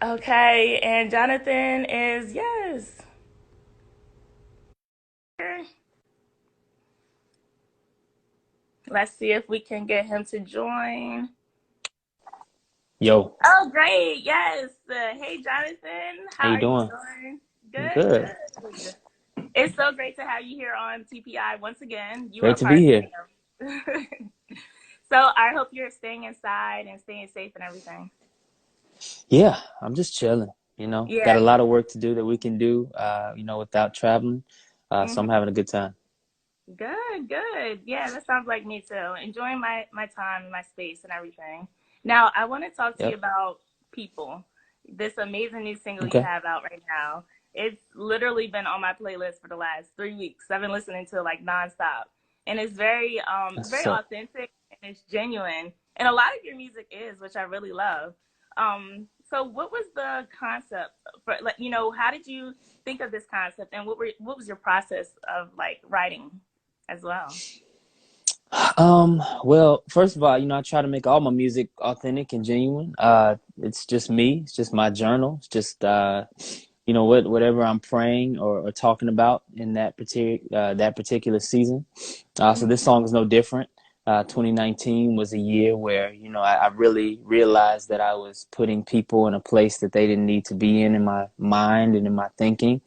Okay, and Jonathan is yes. Let's see if we can get him to join. Yo, Oh, great. Yes. Hey, Jonathan. how How you are you doing? doing? I'm Good, good. good. It's so great to have you here on TPI once again. You are Great to part be of here. the fam. So I hope you're staying inside and staying safe and everything. Yeah, I'm just chilling. Got a Yeah. lot of work to do that we can do, without traveling. So I'm Hmm. having a good time. Good, good. Yeah, that sounds like me too. Enjoying my time and my space and everything. Now, I want to talk to you Yep. about People, this amazing new single you Okay. have out right now. It's literally been on my playlist for the last 3 weeks. I've been listening to it like nonstop, and it's That's very what's up. authentic and it's genuine. And a lot of your music is, which I really love. So what was the concept for like how did you think of this concept, and what was your process of like writing as well? Well, first of all, I try to make all my music authentic and genuine. It's just me. It's just my journal. It's just whatever I'm praying or talking about in that particular season. So this Mhm. song is no different. 2019 was a year where, I really realized that I was putting people in a place that they didn't need to be in my mind and in my thinking.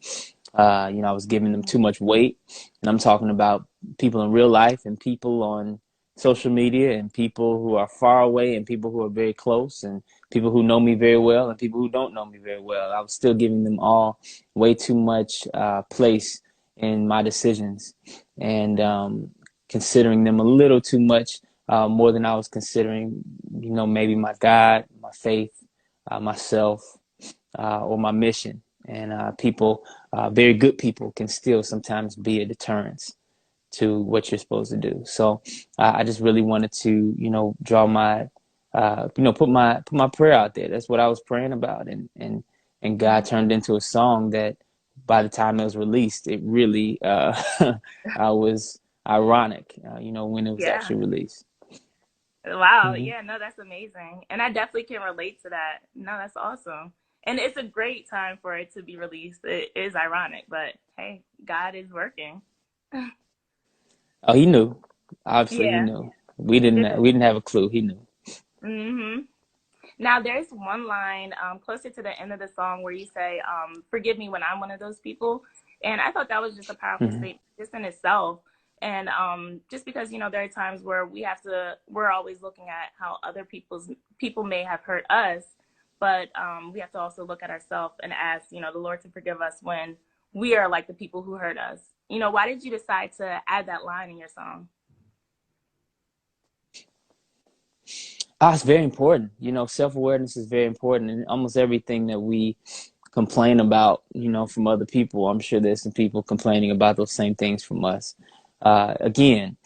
I was giving them too much weight. And I'm talking about people in real life and people on social media and people who are far away and people who are very close and people who know me very well and people who don't know me very well. I was still giving them all way too much place in my decisions and considering them a little too much more than I was considering, maybe my God, my faith, myself, or my mission. And people, very good people, can still sometimes be a deterrence to what you're supposed to do. So I just really wanted to, draw my, put my prayer out there. That's what I was praying about, and God Mhm. turned into a song that, by the time it was released, it really I was ironic, when it was Yeah. actually released. Wow. Hmm. Yeah, no, that's amazing. And I definitely can relate to that. No, that's awesome. And it's a great time for it to be released. It is ironic, but hey, God is working. Oh, he knew. Obviously, he Yeah, knew. We he didn't. did. We didn't have a clue. He knew. Hmm. Now, there's one line closer to the end of the song where you say, "Forgive me when I'm one of those people," and I thought that was just a powerful Hmm. statement just in itself. And just because there are times where we're always looking at how other people may have hurt us, but we have to also look at ourselves and ask, the Lord to forgive us when we are like the people who hurt us. Why did you decide to add that line in your song? It's very important. Self-awareness is very important, and almost everything that we complain about, from other people, I'm sure there's some people complaining about those same things from us. Again,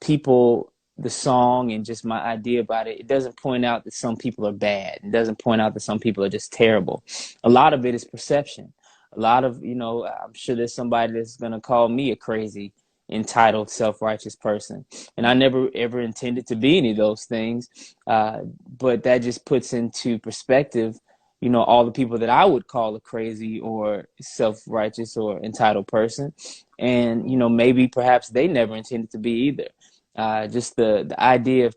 people, the song and just my idea about it, it doesn't point out that some people are bad. It doesn't point out that some people are just terrible. A lot of it is perception. A lot of, I'm sure there's somebody that's going to call me a crazy, entitled, self-righteous person. And I never ever intended to be any of those things. But that just puts into perspective, all the people that I would call a crazy or self-righteous or entitled person. And, maybe perhaps they never intended to be either. Just the idea of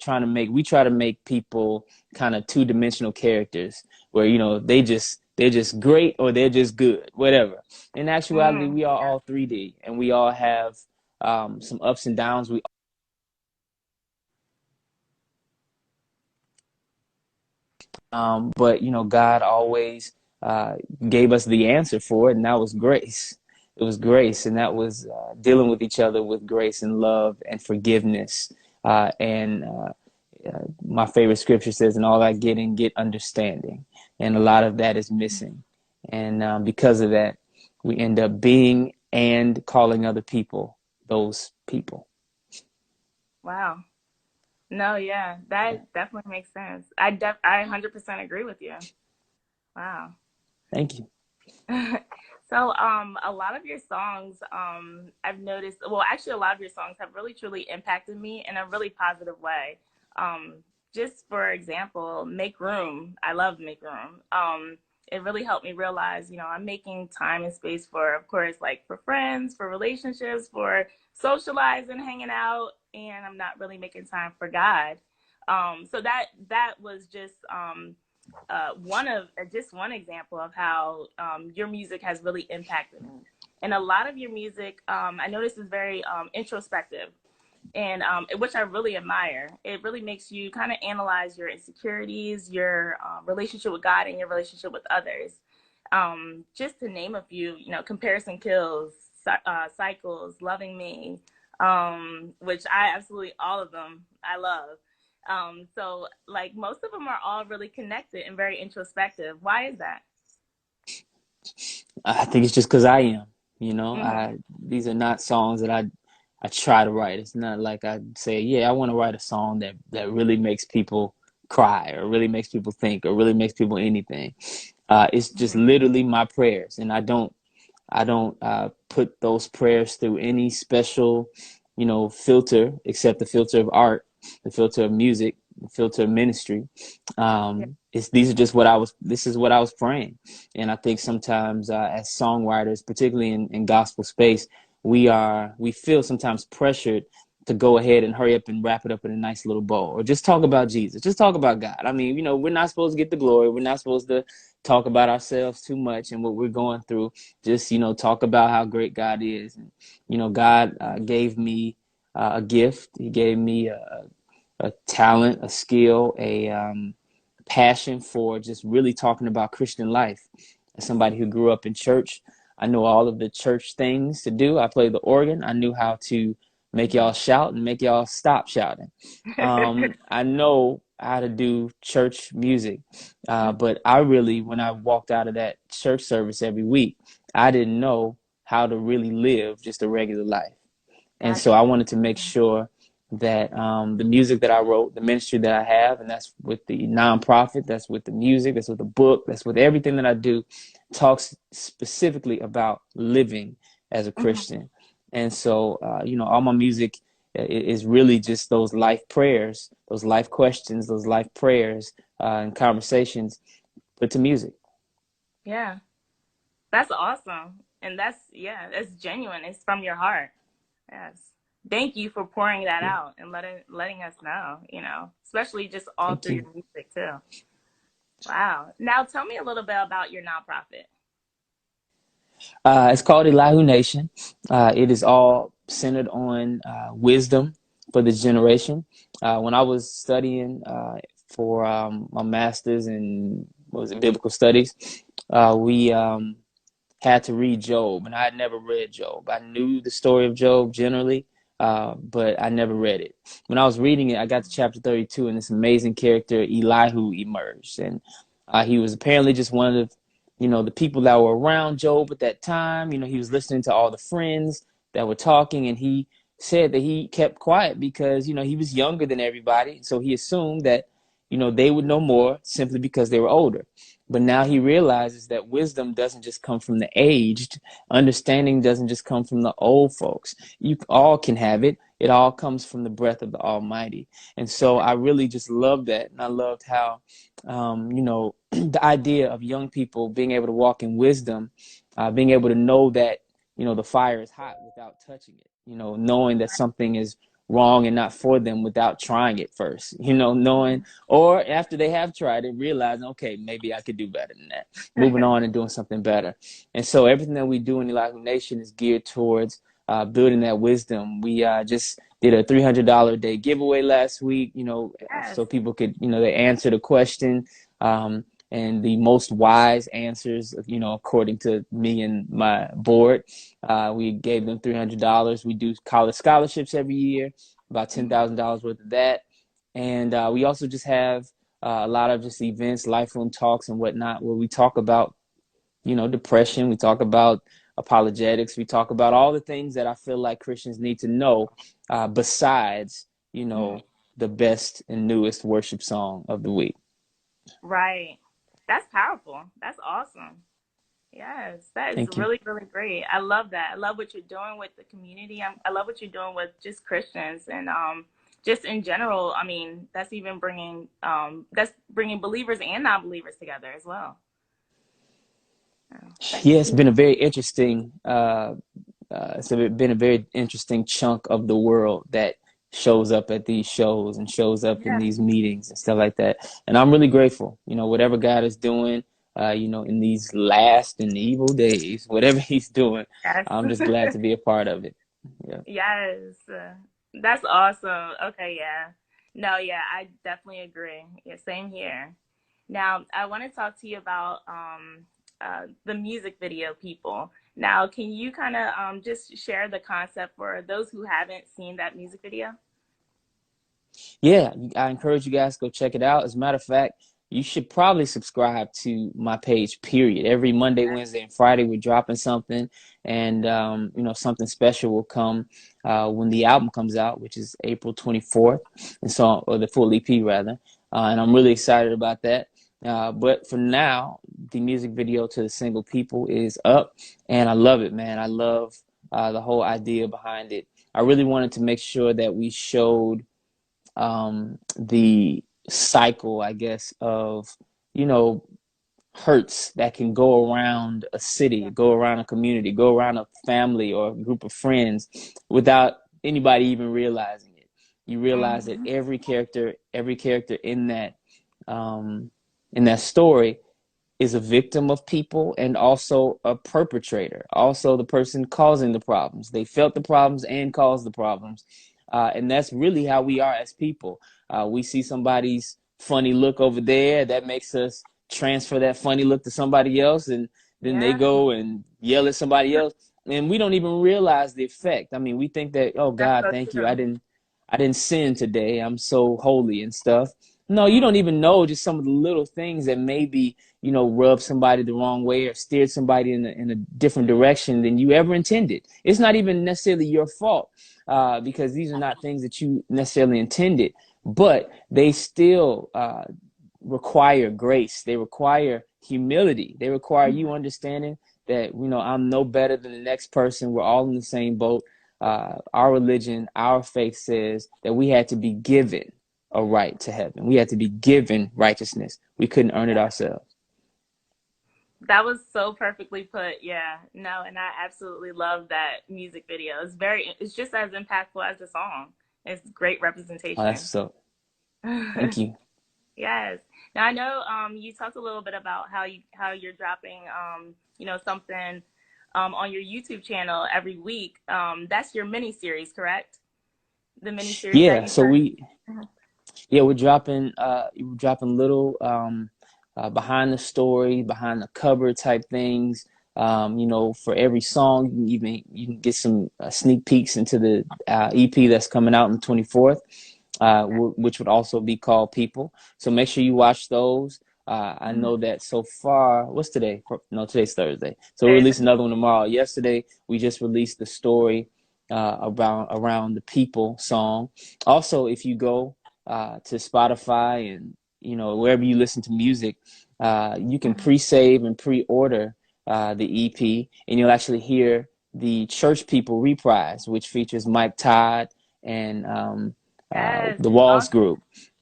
we try to make people kind of two-dimensional characters where, they're just great or they're just good, whatever. In actuality, Mm, we are yeah. all 3D and we all have some ups and downs. But God always uh, gave us the answer for it, and that was grace. It was grace, and that was dealing with each other with grace and love and forgiveness. And my favorite scripture says, "In all I get understanding," and a lot of that is missing. And because of that, we end up being and calling other people those people. Wow. No, yeah, Yeah. that definitely makes sense. I 100% agree with you. Wow. Thank you. So, a lot of your songs, I've noticed, well, actually, a lot of your songs have really truly impacted me in a really positive way. Um, just for example, Make Room. I love Make Room. it really helped me realize, I'm making time and space for, of course, like for friends, for relationships, for socializing, hanging out, and I'm not really making time for God. So that was just one example of how your music has really impacted me. And a lot of your music, I noticed, is very introspective, and which I really admire. It really makes you kind of analyze your insecurities, your relationship with God, and your relationship with others. Just to name a few, Comparison Kills, Cycles, Loving Me, which I absolutely, all of them, I love. So like most of them are all really connected and very introspective. Why is that? I think it's just because I am. You know, Mm-hmm. I these are not songs that I try to write. It's not like I say, yeah, I want to write a song that really makes people cry or really makes people think or really makes people anything. It's just Mm-hmm. literally my prayers, and I don't put those prayers through any special, filter except the filter of art, the filter of music, the filter of ministry. Yeah. It's these are just what I was. This is what I was praying, and I think sometimes as songwriters, particularly in gospel space, we feel sometimes pressured to go ahead and hurry up and wrap it up in a nice little bow, or just talk about Jesus, just talk about God. I mean, we're not supposed to get the glory. We're not supposed to talk about ourselves too much and what we're going through. Just talk about how great God is. And God gave me a gift. He gave me a talent, a skill, a passion for just really talking about Christian life. As somebody who grew up in church, I know all of the church things to do. I played the organ. I knew how to make y'all shout and make y'all stop shouting. I know how to do church music, but I really, when I walked out of that church service every week, I didn't know how to really live just a regular life. And so Gotcha. I wanted to make sure that the music that I wrote, the ministry that I have, and that's with the nonprofit, that's with the music, that's with the book, that's with everything that I do, talks specifically about living as a Mhm. Christian. And so, all my music is really just those life prayers, those life questions, those life prayers and conversations put to music. Yeah, that's awesome. And that's genuine. It's from your heart. Yes. Thank you for pouring that Yeah. out and letting us know, especially just all Thank through you. your music too. Wow. Now tell me a little bit about your nonprofit. It's called Elihu Nation. It is all centered on wisdom for this generation. When I was studying for my master's in what was it, biblical studies, we had to read Job, and I had never read Job. I knew the story of Job generally, but I never read it. When I was reading it, I got to chapter 32, and this amazing character Elihu emerged, and he was apparently just one of the people that were around Job at that time. He was listening to all the friends that were talking, and he said that he kept quiet because he was younger than everybody, so he assumed that they would know more simply because they were older. But now he realizes that wisdom doesn't just come from the aged. Understanding doesn't just come from the old folks. You all can have it. It all comes from the breath of the Almighty. And so I really just loved that. And I loved how, the idea of young people being able to walk in wisdom, being able to know that, the fire is hot without touching it, knowing that something is wrong and not for them without trying it first, knowing, or after they have tried it, realizing, okay, maybe I could do better than that, moving on and doing something better. And so everything that we do in the Elihu Nation is geared towards building that wisdom. We just did a $300 a day giveaway last week, Yes. so people could, they answer the question. And the most wise answers, according to me and my board. We gave them $300. We do college scholarships every year, about $10,000 worth of that. And we also just have a lot of just events, life room talks and whatnot, where we talk about, depression. We talk about apologetics. We talk about all the things that I feel like Christians need to know besides, Mhm. the best and newest worship song of the week. Right. That's powerful. That's awesome. Yes, that is Thank you. really, really great. I love that. I love what you're doing with the community. I love what you're doing with just Christians and just in general. I mean, that's bringing believers and non-believers together as well. Oh, Yeah, thank it's you. been a very interesting been a very interesting chunk of the world that shows up at these shows and shows up in Yeah. these meetings and stuff like that. And I'm really grateful, whatever God is doing, in these last and evil days, whatever he's doing, Yes. I'm just glad to be a part of it. Yeah. Yes. That's awesome. Okay, yeah. No, yeah, I definitely agree. Yeah, same here. Now, I want to talk to you about the music video people. Now, can you kind of just share the concept for those who haven't seen that music video? Yeah, I encourage you guys to go check it out. As a matter of fact, you should probably subscribe to my page, period. Every Monday, Wednesday, and Friday, we're dropping something, and something special will come when the album comes out, which is April 24th, and so, or the full EP rather. And I'm really excited about that. But for now, the music video to the single "People" is up, and I love it, man. I love the whole idea behind it. I really wanted to make sure that we showed the cycle, I guess, of, you know, hurts that can go around a city, go around a community, go around a family or a group of friends without anybody even realizing it. You realize that Mm-hmm. every character um, in that story is a victim of people and also a perpetrator, also the person causing the problems. They felt the problems and caused the problems. And that's really how we are as people. We see somebody's funny look over there, that makes us transfer that funny look to somebody else, and then they Yeah, go and yell at somebody else. And we don't even realize the effect. I mean, we think that, oh that's God, so thank you. true. I didn't sin today. I'm so holy and stuff. No, you Mm, don't even know just some of the little things that maybe rub somebody the wrong way or steered somebody in a different direction than you ever intended. It's not even necessarily your fault because these are not things that you necessarily intended, but they still require grace. They require humility. They require you understanding that, I'm no better than the next person. We're all in the same boat. Our religion, our faith says that we had to be given a right to heaven. We had to be given righteousness. We couldn't earn it yeah. ourselves. That was so perfectly put. Yeah. No, and I absolutely love that music video. It's just as impactful as the song. It's great Oh, that's representation. so. Thank you. Yes. Now I know you talked a little bit about how you're dropping something on your YouTube channel every week. That's your mini series, correct? The mini series that Yeah. you So started. we Yeah, we're dropping little behind the story, behind the cover type things. For every song, you can get some sneak peeks into the EP that's coming out on the 24th, which would also be called People. So make sure you watch those. I Mhm. know that so far, what's today? No, today's Thursday. So we'll There's release another one tomorrow. Yesterday, we just released the story around the People song. Also, if you go to Spotify and wherever you listen to music, you can Mhm. pre-save and pre-order the EP, and you'll actually hear the Church People reprise, which features Mike Todd and Yes, the Walls awesome. Group.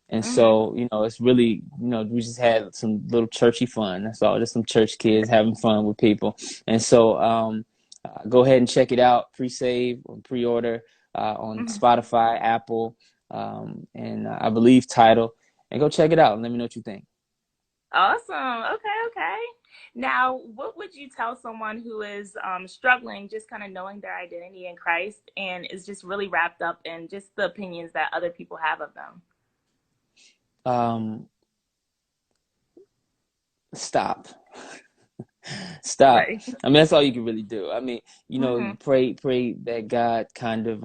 And Hmm. so, it's really, we just had some little churchy fun. That's all, just some church kids having fun with people. And so, go ahead and check it out, pre-save or pre-order on Hmm. Spotify, Apple, and I believe Tidal, and go check it out and let me know what you think. Awesome. Okay, okay. Now, what would you tell someone who is struggling, just kind of knowing their identity in Christ and is just really wrapped up in just the opinions that other people have of them? Um, Stop. Stop. Right. I mean, that's all you can really do. I mean, Hmm. you pray that God kind of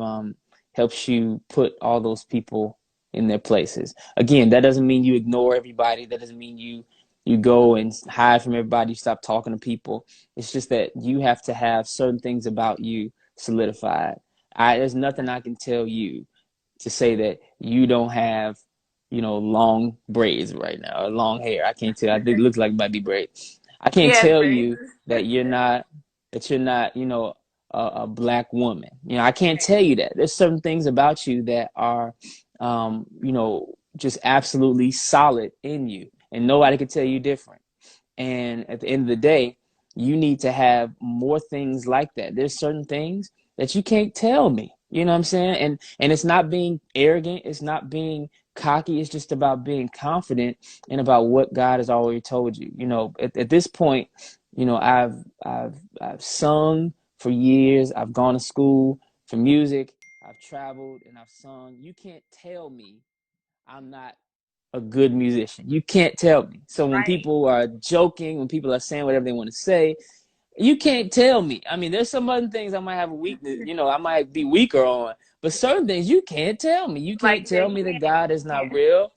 helps you put all those people in their places. Again, that doesn't mean you ignore everybody. That doesn't mean you go and hide from everybody, you stop talking to people. It's just that you have to have certain things about you solidified. There's nothing I can tell you to say that you don't have, long braids right now or long hair. I can't tell. I think it looks like it might be braids. I can't Yeah, tell braids. you that you're not, a black woman. I can't tell you that. There's certain things about you that are, just absolutely solid in you, and nobody can tell you different. And at the end of the day, you need to have more things like that. There's certain things that you can't tell me. You know what I'm saying? And it's not being arrogant. It's not being cocky. It's just about being confident and about what God has already told you. You know, at this point, you know, I've sung for years. I've gone to school for music. I've traveled and I've sung. You can't tell me I'm not a good musician. You can't tell me. So when Right. people are joking, when people are saying whatever they want to say, you can't tell me. I mean, there's some other things I might have a weakness, you know, I might be weaker on, but certain things you can't tell me. You Like can't yeah, tell you me that can't. God is You not can't. real.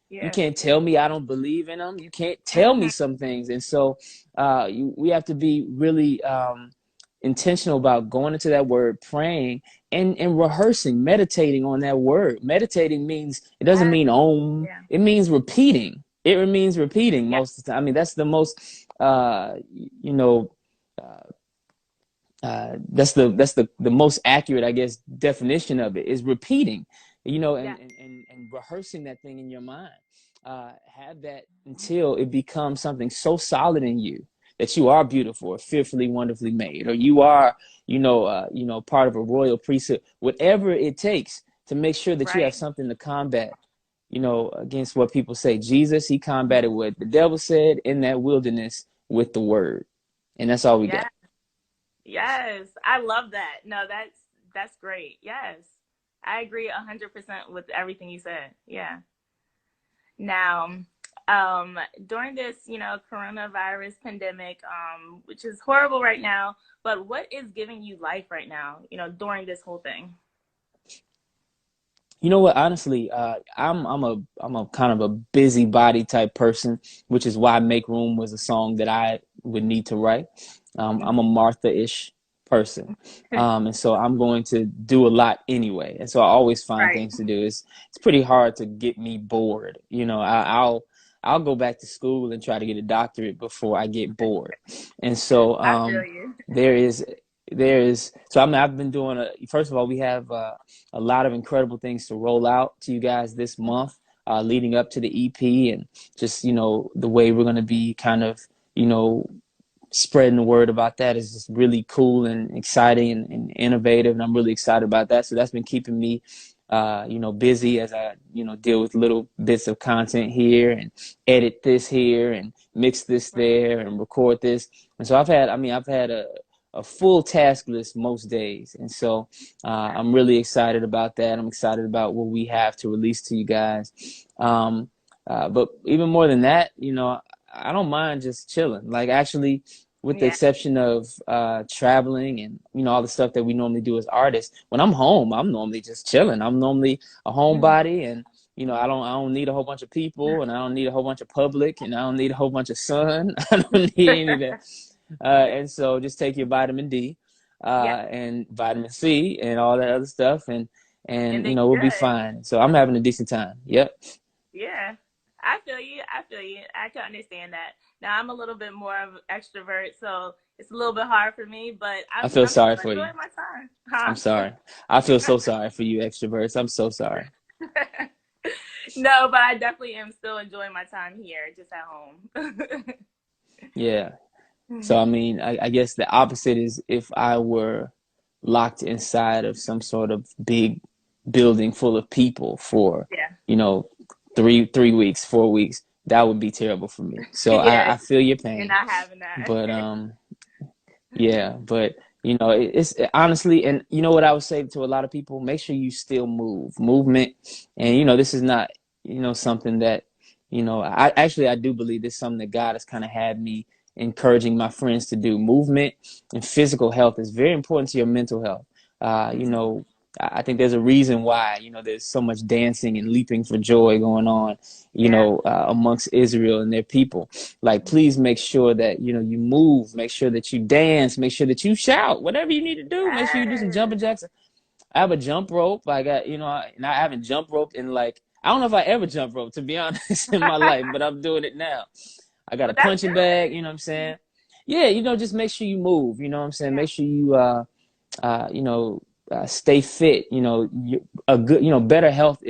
You Yeah. can't tell me I don't believe in him. You can't tell me Hmm. some things. And so we have to be really intentional about going into that word, praying and rehearsing, meditating on that word. Meditating means, it doesn't Yes. mean own, Yeah. it means repeating. It means repeating Yeah. most of the time. I mean, that's the most, you know, that's the most accurate, I guess, definition of it is repeating, you know, Yeah. and rehearsing that thing in your mind. Have that until it becomes something so solid in you that you are beautiful or fearfully, wonderfully made, or you are, part of a royal priesthood. Whatever it takes to make sure that you have Right. something to combat, you know, against what people say. Jesus, he combated what the devil said in that wilderness with the word, and that's all we got. Yeah. Yes. I love that. No, that's great. Yes. I agree 100% with everything you said. Yeah. Now, during this, coronavirus pandemic, which is horrible right now, but what is giving you life right now, during this whole thing? You know what? Honestly, I'm a kind of a busybody type person, which is why "Make Room" was a song that I would need to write. I'm a Martha-ish person, and so I'm going to do a lot anyway, and so I always find Right. things to do. It's pretty hard to get me bored. You know, I'll go back to school and try to get a doctorate before I get bored, and so I feel you. there is so I've been doing first of all, we have a lot of incredible things to roll out to you guys this month, leading up to the EP, and just, the way we're going to be kind of, you know, spreading the word about that is just really cool and exciting and innovative. And I'm really excited about that. So that's been keeping me, busy as I, deal with little bits of content here and edit this here and mix this there and record this. And so I've had a full task list most days. And so I'm really excited about that. I'm excited about what we have to release to you guys. But even more than that, I don't mind just chilling. Like, actually, with the Yeah. exception of traveling and, all the stuff that we normally do as artists, when I'm home, I'm normally just chilling. I'm normally a homebody, and I don't need a whole bunch of people, and I don't need a whole bunch of public, and I don't need a whole bunch of sun. I don't need any of that. And so just take your vitamin D Yeah. and vitamin C and all that other stuff, and And and then we'll you're be good. fine. So I'm having a decent time. Yep. Yeah. I feel you. I feel you. I can understand that. Now I'm a little bit more of an extrovert, so it's a little bit hard for me, but I I'm feel I'm still sorry for you. enjoying my time. I'm Huh? sorry. I feel so sorry for you extroverts. I'm so sorry. No, but I definitely am still enjoying my time here, just at home. Yeah. So I mean, I guess the opposite is if I were locked inside of some sort of big building full of people for, Yeah. you know, 3 weeks, 4 weeks. That would be terrible for me. So Yeah. I feel your You're pain, not having that. but yeah, but it's honestly, and you know what I would say to a lot of people, make sure you still move. Movement, and this is not, something that, I do believe this is something that God has kind of had me encouraging my friends to do. Movement and physical health is very important to your mental health. I think there's a reason why, there's so much dancing and leaping for joy going on, Yeah. amongst Israel and their people. Like, please make sure that, you move, make sure that you dance, make sure that you shout, whatever you need to do. Make sure you do some jumping Yes. jacks. I have a jump rope. I got, and I haven't jump roped in, like, I don't know if I ever jump rope, to be honest, in my life, but I'm doing it now. I got a But that's punching bag, good. you know what I'm saying? Yeah, just make sure you move, you know what I'm saying? Yeah. Make sure you, uh, you know, stay fit. A good, better health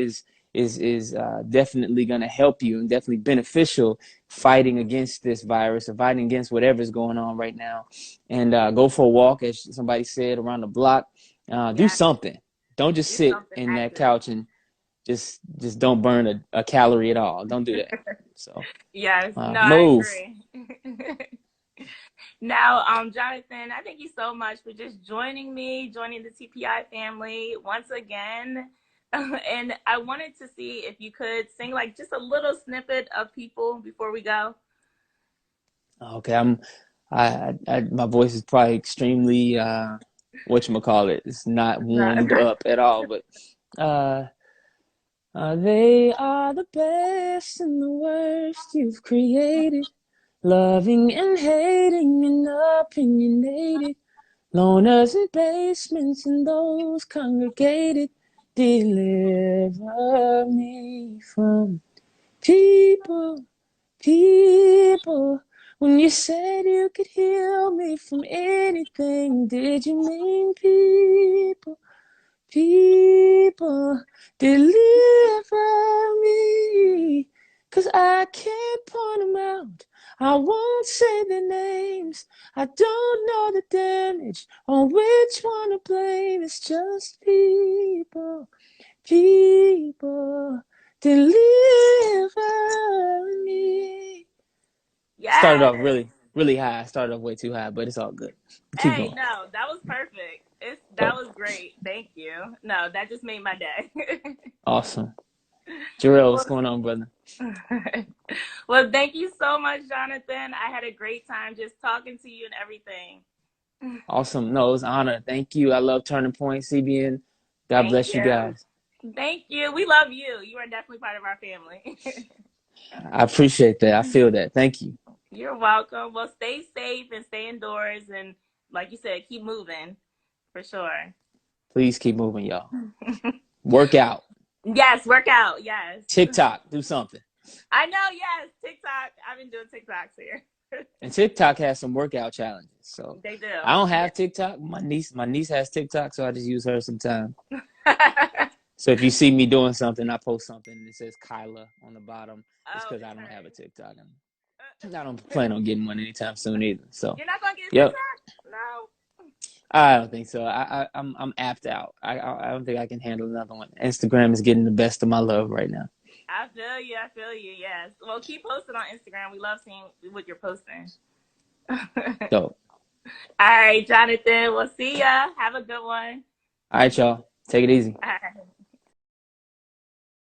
is definitely going to help you and definitely beneficial fighting against this virus or fighting against whatever's going on right now. And go for a walk, as somebody said, around the block. Do Yeah, something. Don't just do sit something in that active. couch and just don't burn a calorie at all. Don't do that. So Yes, no, I move. agree. Now, Jonathan, I thank you so much for just joining me, joining the TPI family once again. And I wanted to see if you could sing like just a little snippet of People before we go. Okay, my voice is probably extremely whatchamacallit. It's not warmed No. up at all, but uh they are the best and the worst you've created, loving and hating and opinionated, loners in basements and those congregated. Deliver me from people, people. When you said you could heal me from anything, did you mean people? People, deliver me, 'cause I can't point them out. I won't say their names. I don't know the damage or which one to blame. It's just people, people, deliver me. Started Yes. off really high. I started off way too high, but it's all good. Keep Hey, going. no, that was perfect. That So was great. Thank you. No, that just made my day. awesome. Jarrell, what's Well, going on, brother? well, thank you so much, Jonathan. I had a great time just talking to you and everything. Awesome. No, it was an honor. Thank you. I love Turning Point, CBN. God Thank bless you you. guys. Thank you. We love you. You are definitely part of our family. I appreciate that. I feel that. Thank you. You're welcome. Well, stay safe and stay indoors. And like you said, keep moving for sure. Please keep moving, y'all. Work out. Yes, work out. Yes. TikTok, do something. I know. Yes. TikTok. I've been doing TikToks here. And TikTok has some workout challenges. So They do. I don't Yeah. have TikTok. My niece has TikTok, so I just use her sometimes. So if you see me doing something, I post something and it says Kyla on the bottom. It's Oh, because I it's don't have a her. TikTok. And I don't plan on getting one anytime soon either. So, You're not gonna get a yep. TikTok? No. I don't think so. I'm apped out. I don't think I can handle another one. Instagram is getting the best of my love right now. I feel you. I feel you. Yes. Well, keep posting on Instagram. We love seeing what you're posting. All So, right, Jonathan. We'll see ya. Have a good one. all right, y'all. Take it easy. All right.